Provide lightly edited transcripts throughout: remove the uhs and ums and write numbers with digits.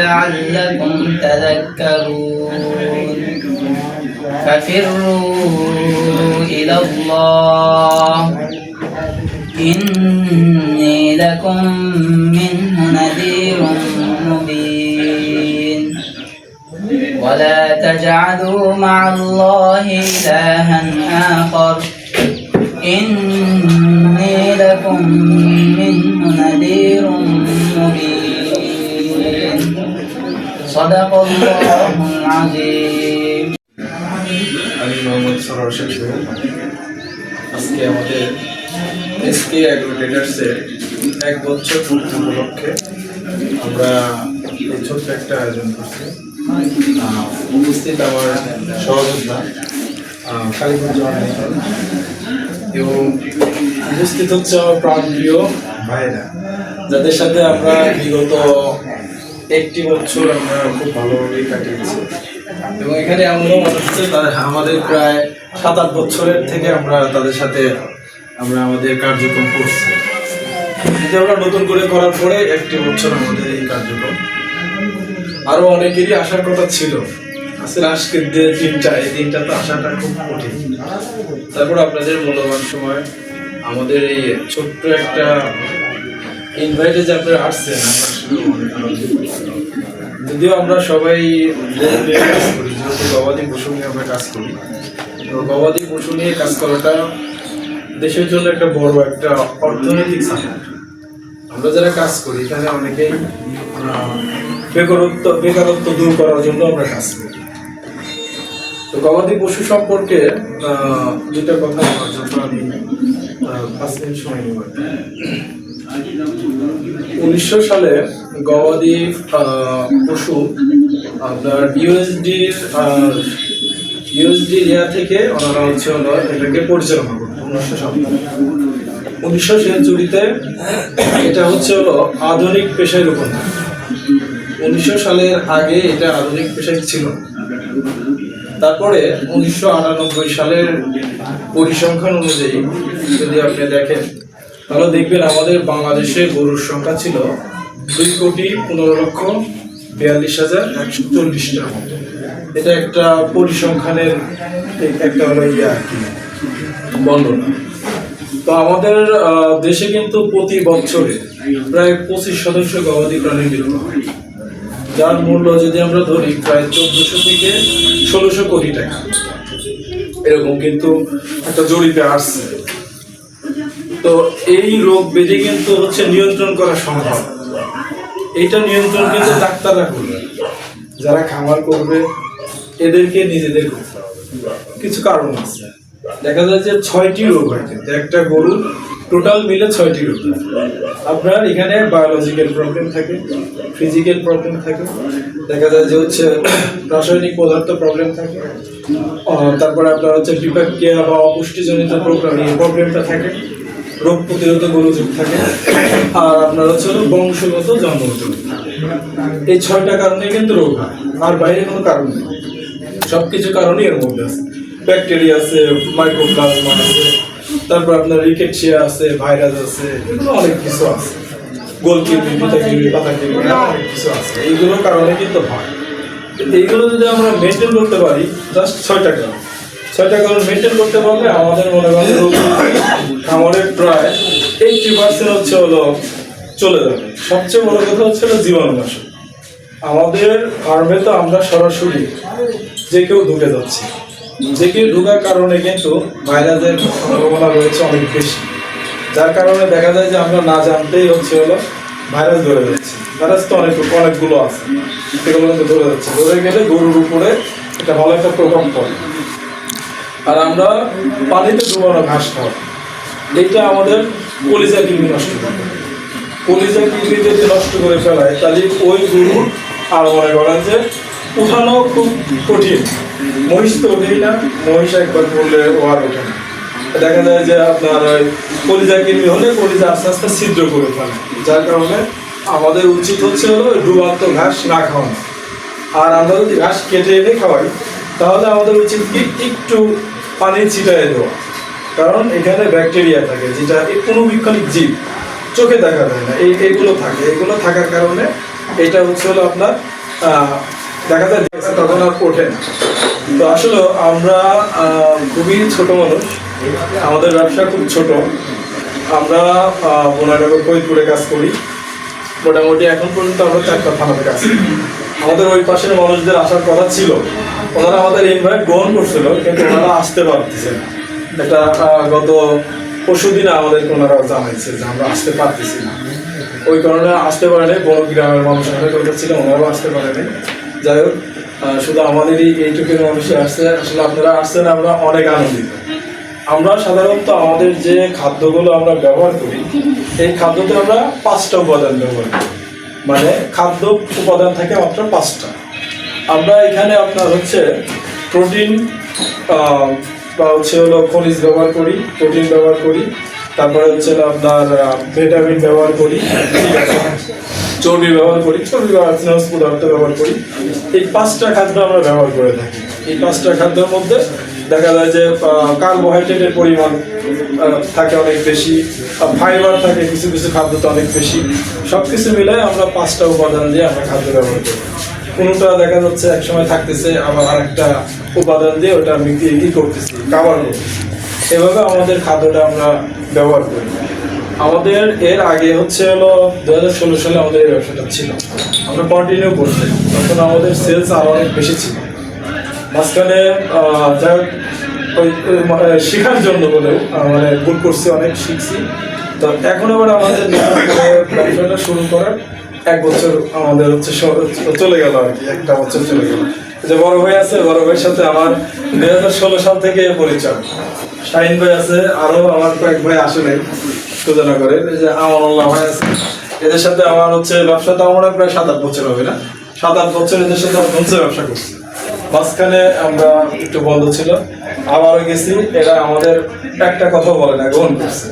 لعلكم تذكرون ففروا إلى الله إني لكم منه نذير مبين ولا تجعلوا مع الله إلها آخر إني لكم منه نذير مبين صدق الله العظيم আমি মোহাম্মদ সরোয়ার শেখ আজকে আমাদের এসকে অ্যাগ্রো ট্রেডার্সের 1 বছর পূর্তি উপলক্ষে আমরা এই ছোট্ট একটা আয়োজন করছি। উপস্থিত আমার সহযোদ্ধা খালিকুজ্জামান এবং উপস্থিত হচ্ছে আমার প্রাণপ্রিয় ভাইরা, যাদের সাথে আমরা বিগত 1 বছর আমরা খুব ভালোভাবেই কাটিয়েছি এবং এখানে এমনও মনে হচ্ছে আমাদের প্রায় 7-8 বছরের থেকে আমরা তাদের সাথে আমাদের কার্যক্রম করছি। যদি আমরা নতুন করে করার পরে 1 বছর আমাদের এই কার্যক্রম, আরও অনেকেরই আসার কথা ছিল। আসলে আজকের যে দিনটা তো আসাটা খুব কঠিন। তারপর আপনাদের মূল্যবান সময় আমাদের এই ছোট্ট একটা ইনভাইটে যে আপনারা আসছেন, যদিও আমরা সবাই গবাদি পশু নিয়ে আমরা কাজ করি, গবাদি পশু নিয়ে কাজ করাটা দেশের জন্য একটা বড় একটা অর্থনৈতিক সাপোর্ট। আমরা যারা কাজ করি এখানে অনেকেই বেকারত্ব দূর করার জন্য আমরা কাজ করি। তো গবাদি পশু সম্পর্কে যেটা কথা বলার জন্য আমি 5 মিনিট সময় নেব। 1900 সালে গবাদি পশু আপনার ইউএসডি থেকে ওনারা হচ্ছে এটাকে পরিচালনা করতো। 1900 সেঞ্চুরিতে এটা হচ্ছে আধুনিক পেশায় রূপান্তর। 1900 সালের আগে এটা আধুনিক পেশায় ছিল। তারপরে 1998 সালের পরিসংখ্যান অনুযায়ী যদি আপনি দেখেন তাহলে দেখবেন আমাদের বাংলাদেশে গরুর সংখ্যা ছিল 2,15,42,140টার মতো। এটা একটা পরিসংখ্যানের একটা আর কি বর্ণনা। তো আমাদের দেশে কিন্তু প্রতি বছরে প্রায় 25% গবাদি প্রাণী মৃত্যু হয়, যার মূল্য যদি আমরা ধরি প্রায় 1400 থেকে 1600 কোটি টাকা, এরকম কিন্তু একটা জরিপে আসছে। তো এই রোগ ব্যাধি কিন্তু হচ্ছে নিয়ন্ত্রণ করা সম্ভব। এইটা নিয়ন্ত্রণ কিন্তু ডাক্তাররা করবে, যারা খামার করবে এদেরকে নিজেদের করতে হবে। কিছু কারণ আছে, দেখা যায় যে 6টি রোগ হয়, কিন্তু একটা গরু টোটাল মিলে 6টি রোগ। আপনার এখানে বায়োলজিক্যাল প্রবলেম থাকে, ফিজিক্যাল প্রবলেম থাকে, দেখা যায় যে হচ্ছে রাসায়নিক পদার্থ প্রবলেম থাকে, তারপরে আপনার হচ্ছে বিপাকীয় বা অপুষ্টিজনিত প্রবলেমটা থাকে, রোগ প্রতিরোধ গোলযোগ থাকে, আর আপনার হচ্ছে বংশগত জন্মগত। এই 6টা কারণে কিন্তু রোগ হয়, আর বাইরে কোনো কারণ নেই। সবকিছু কারণই এর মধ্যে আছে। ব্যাকটেরিয়া আছে, মাইক্রোপ্লাজমা আছে, তারপর আপনার রিকেটশিয়া আছে, ভাইরাস আছে, এগুলো অনেক কিছু আছে, গোলকিডনি, পিতাকিডনি, পাতাকিডনি, অনেক কিছু আছে। এইগুলোর কারণে কিন্তু হয়। এইগুলো যদি আমরা মেনটেন করতে পারি, জাস্ট 6টা কারণ মেনটেন করতে পারলে আমাদের মনে করেন খামারের প্রায় 80% হচ্ছে চলে যাবে। সবচেয়ে বড় কথা হচ্ছে জীবাণুনাশক। আমাদের ফার্মে তো আমরা সরাসরি যে কেউ ঢুকে যাচ্ছি, যে কেউ ঢোকার কারণে কিন্তু ভাইরাসের সম্ভাবনা রয়েছে অনেক বেশি, যার কারণে দেখা যায় যে আমরা না জানতেই হচ্ছে ভাইরাস ধরে যাচ্ছে। ভাইরাস তো অনেকগুলো আছে, সেগুলো কিন্তু ধরে যাচ্ছে। ধরে গেলে গরুর উপরে এটা ভালো একটা প্রভাব পড়ে। আর আমরা পানিতে ডুবানো ঘাস খাওয়া, এইটা আমাদের কলিজা কিডনি নষ্ট করে। কলিজা কিডনি যদি নষ্ট করে ফেলায় তাহলে ওই গরুর আর মনে করেন যে উঠানো খুব কঠিন। মহিষ তো ওঠেই না, মহিষ একবার পড়লে ও আর ওঠে না। দেখা যায় যে আপনার ওই কলিজা কিডনি হলে কলিজা আস্তে আস্তে ছিদ্র করে ফেলে, যার কারণে আমাদের উচিত হচ্ছে ডুবান্ত ঘাস না খাওয়ানো। আর আমরা যদি ঘাস কেটে এনে খাওয়াই তাহলে আমাদের উচিত কি একটু পানি ছিটাই দেওয়া, কারণ এখানে ব্যাকটেরিয়া থাকে, যেটা অনুবীক্ষণিক জীব চোখে দেখা যায় না, এইগুলো থাকে। এইগুলো থাকার কারণে এটা হচ্ছে আপনার দেখা যায় তখন আর ওঠে না। তো আসলে আমরা খুবই ছোট মানুষ, আমাদের ব্যবসা খুব ছোট। আমরা বোনারনগর ফরিদপুরে কাজ করি। মোটামুটি এখন পর্যন্ত আমরা 4টা থানাতে কাজ করি। আমাদের ওই পাশের মানুষদের আসার কথা ছিল, ওনারা আমাদের ইনভাইট গ্রহণ করছিল, কিন্তু ওনারা আসতে পারতেছে না। এটা গত পরশুদিন আমাদেরকে ওনারা জানাইছে যে আমরা আসতে পারতেছি না, ওই কারণে আসতে পারে নাই। বড় গ্রামের মানুষ অনেক কথা ছিল, ওনারাও আসতে পারে নাই। যাই হোক, শুধু আমাদেরই এইটুকুর মানুষই আসছে। আসলে আপনারা আসছেন, আমরা অনেক আনন্দিত। আমরা সাধারণত আমাদের যে খাদ্যগুলো আমরা ব্যবহার করি, এই খাদ্যতে আমরা 5টা উপাদান ব্যবহার করি, মানে খাদ্য উপাদান থাকে মাত্র 5টা। আমরা এখানে আপনার হচ্ছে প্রোটিন বা হচ্ছে হলো খনিজ ব্যবহার করি, প্রোটিন ব্যবহার করি, তারপরে হচ্ছে আপনার ভিটামিন ব্যবহার করি, ঠিক আছে, চর্বি ব্যবহার করি, চর্বি বা স্নেহজ পদার্থ ব্যবহার করি। এই 5টা খাদ্য আমরা ব্যবহার করে থাকি। এই 5টা খাদ্যের মধ্যে দেখা যায় যে কার্বোহাইড্রেটের পরিমাণ থাকে অনেক বেশি, ফাইবার থাকে কিছু কিছু খাদ্যতে অনেক বেশি। সব কিছু মিলে আমরা 5টা উপাদান দিয়ে আমরা খাদ্য ব্যবহার করি। কোনোটা দেখা যাচ্ছে একসময় থাকতেছে, আবার আরেকটা উপাদান দিয়ে ওটা আমি কি করতেছি, কাভার করতেছি। এভাবে আমাদের খাদ্যটা আমরা ব্যবহার করি। আমাদের এর আগে হচ্ছে হলো 2016 সালে আমাদের এই ব্যবসাটা ছিল, আমরা কন্টিনিউ করছি। তখন আমাদের সেলস আরও অনেক বেশি ছিল। মাঝখানে যা ওই শেখার জন্য বলে মানে ভুল করছি, অনেক শিখছি। তো এখন আবার আমাদের ব্যবসাটা শুরু করার 1 বছর আমাদের হচ্ছে চলে গেল আর কি, 1টা বছর চলে গেল। যে বড় ভাই আছে, বড় ভাইয়ের সাথে আমার 2016 সাল থেকে পরিচয়। শাহিন ভাই আছে, আরও আমার কয়েক ভাই আসে নাই সুজানগরের, এই যে আমানুল্লাহ ভাই আছে, এদের সাথে আমার হচ্ছে ব্যবসাটা আমরা প্রায় 7-8 বছর হবে না, 7-8 বছর এদের সাথে ব্যবসা করছি। মাঝখানে আমরা একটু বন্ধ ছিল, আবারও গেছি। এরা আমাদের একটা কথা বলে না, গ্রহণ করছে,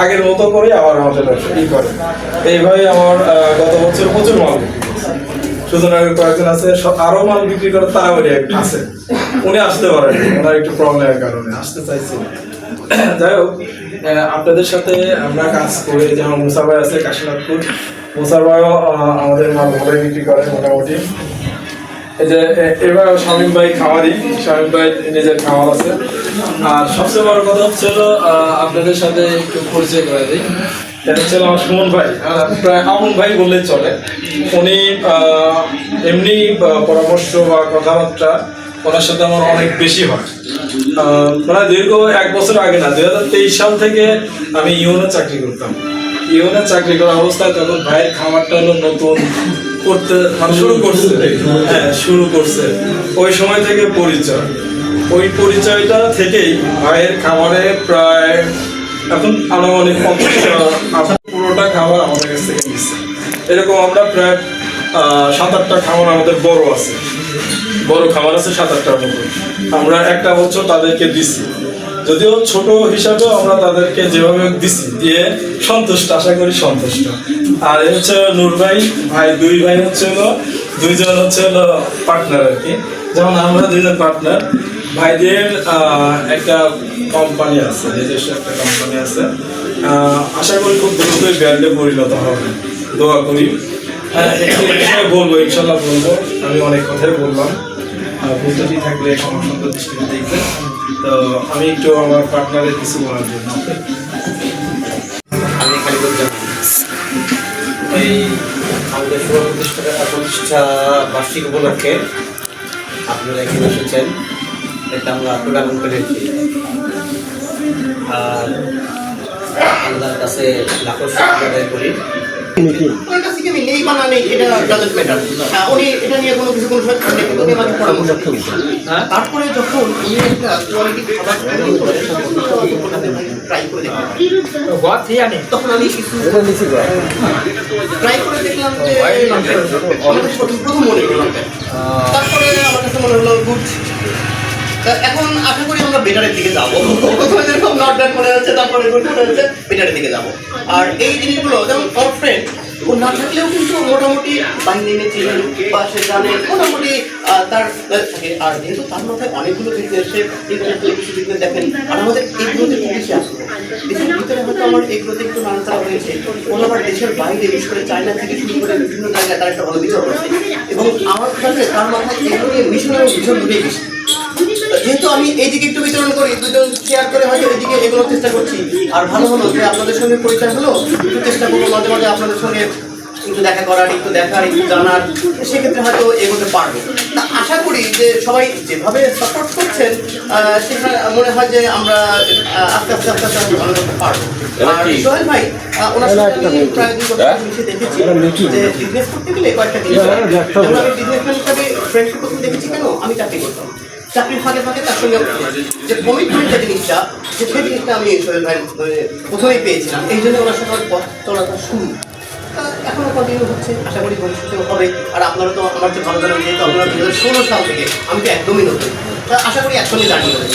আগের মতো করে আবার আমাদের ব্যবসা করে। এইভাবে আমার গত বছর প্রচুর মাল বিক্রি করছে। সুজানগরের কয়েকজন আছে, আরো মাল বিক্রি করে তারাবাড়ি আছে, উনি আসতে পারেন, ওনার একটু প্রবলেমের কারণে আসতে চাইছি। যাই হোক, আপনাদের সাথে আমরা কাজ করি। যেমন মুসা ভাই আছে কাশীনাথপুর, মুসা ভাইও আমাদের মাল ভালোই বিক্রি করে মোটামুটি। এই যে এবার শামীম ভাই খামারি, শামীম ভাই নিজের খামার আছে। আর সবচেয়ে বড় কথা হচ্ছে আপনাদের সাথে একটু পরিচয় করে দিই। এটা হচ্ছে আমার সুমন ভাই, প্রায় আমন ভাই বললেই চলে। উনি এমনি পরামর্শ বা কথাবার্তা ওনার সাথে আমার অনেক বেশি হয়। প্রায় দীর্ঘ 1 বছর আগে না, 2023 সাল থেকে আমি ইউনে চাকরি করতাম। ইউনে চাকরি করা অবস্থায় তখন ভাইয়ের খামারটা হলো নতুন করতে মানে শুরু করছে। ওই সময় থেকে পরিচয়, ওই পরিচয়টা থেকেই ভাইয়ের খামারে প্রায় এখন আনুমানিক 50টা পুরোটা খাবার আমাদের কাছ থেকে নিচ্ছে। এরকম আমরা প্রায় 7-8টা খামার আমাদের বড় আছে, বড় খামার আছে 7-8টার মতো। আমরা একটা বছর তাদেরকে দিছি, যদিও ছোট হিসাবেও আমরা তাদেরকে যেভাবে দিছি দিয়ে সন্তুষ্ট, আশা করি সন্তুষ্ট। আর হচ্ছে নূর ভাই, 2 ভাই হচ্ছে হলো 2 জন হচ্ছে হলো পার্টনার আর কি। যেমন আমরা 2 জন পার্টনার। ভাইদের একটা কোম্পানি আছে, নিজস্ব একটা কোম্পানি আছে। আশা করি খুব দ্রুতই ব্র্যান্ডে পরিণত হবে, দোয়া করি। বলবো, ইনশাল্লাহ বলবো। আমি অনেক কথাই বললাম, বুঝতে থাকলে সমস্যা দৃষ্টিতে দেখবে। তো আমি একটু আমার পার্টনারের কিছু বলার জন্য, আমি এই আমাদের প্রতিষ্ঠা বার্ষিক উপলক্ষে আপনারা এখানে এসেছেন, এটা আমরা প্রোগ্রাম করেছি। আর আল্লাহর কাছে লাখো শুকর আদায় করি। তারপরে যখন উনি একটা কোয়ালিটি খাবার ট্রাই করে দেখলাম, তখন আমি কিছু ট্রাই করে দেখলাম যে আমাদের প্রথম মনে হলো, তারপরে আমার কাছে মনে হলো গুড। এখন আশা করি আমরা বেটারের দিকে যাবো। প্রথমে যেরকম নট ব্যাড মনে হচ্ছে, তারপরে গুড মনে হচ্ছে, বেটারের দিকে যাবো। আর এই জিনিসগুলো যেমন আমার ফ্রেন্ড ও না থাকলেও কিন্তু মোটামুটি বাহিনী এনেছিলেন বা সে জানে মোটামুটি তার থাকে। আর যেহেতু তার মাথায় অনেকগুলো বিজনেস, সে ইন্টারনেটে কিছু বিজনেস দেখেন। আর আমাদের এগুলোতে খুব বেশি আসলো, দেশের ভিতরে হয়তো আমার এগুলোতে একটু নাড়াচাড়া হয়েছে। ওরা আবার দেশের বাইরে, বিশেষ করে চায়না থেকে শুরু করে বিভিন্ন জায়গায় তার একটা ভালো বিচার করছে। এবং আমার কাছে তার মাথায় এগুলো নিয়ে মিশন এবং ভীষণ দুটোই বেশি। যেহেতু আমি এইদিকে একটু বিতরণ করি, দুজন শেয়ার করে হয়তো এইদিকে এগোনোর চেষ্টা করছি। আর ভালো হলো যে আপনাদের সঙ্গে পরিচয় হলো, একটু চেষ্টা করবো মাঝে মাঝে আপনাদের সঙ্গে একটু দেখা করার, একটু দেখার, একটু জানার, সেক্ষেত্রে হয়তো এগোতে পারবো। তা আশা করি যে সবাই যেভাবে সাপোর্ট করছেন সেখানে মনে হয় যে আমরা আস্তে আস্তে আস্তে আস্তে ভালো করতে পারবো। আর সোহেল ভাই, ওনার সাথে আমি প্রায় 2 বছর মিশে দেখেছি যে বিজনেস করতে গেলে কয়েকটা জিনিস, যেমন আমি বিজনেসম্যান হিসাবে ফ্রেন্ডশিপ করতে দেখেছি। কেন? আমি চাকরি করতাম, চাকরির ফাঁকে ফাঁকে তার সঙ্গে যে কমিটমেন্ট যে জিনিসটা, সেই জিনিসটা আমি সোহেল ভাই প্রথমেই পেয়েছিলাম। এই জন্য ওনার সাথে আমার পথ চলাটা শুরু, এখনো কন্টিনিউ হচ্ছে, আশা করি ভবিষ্যতেও হবে। আর আপনারা তো আমার যে ভালো জানেন, যেহেতু আপনারা 2016 সাল থেকে, আমি তো একদমই নতুন, তা আশা করি একসঙ্গে জানিয়ে হবে।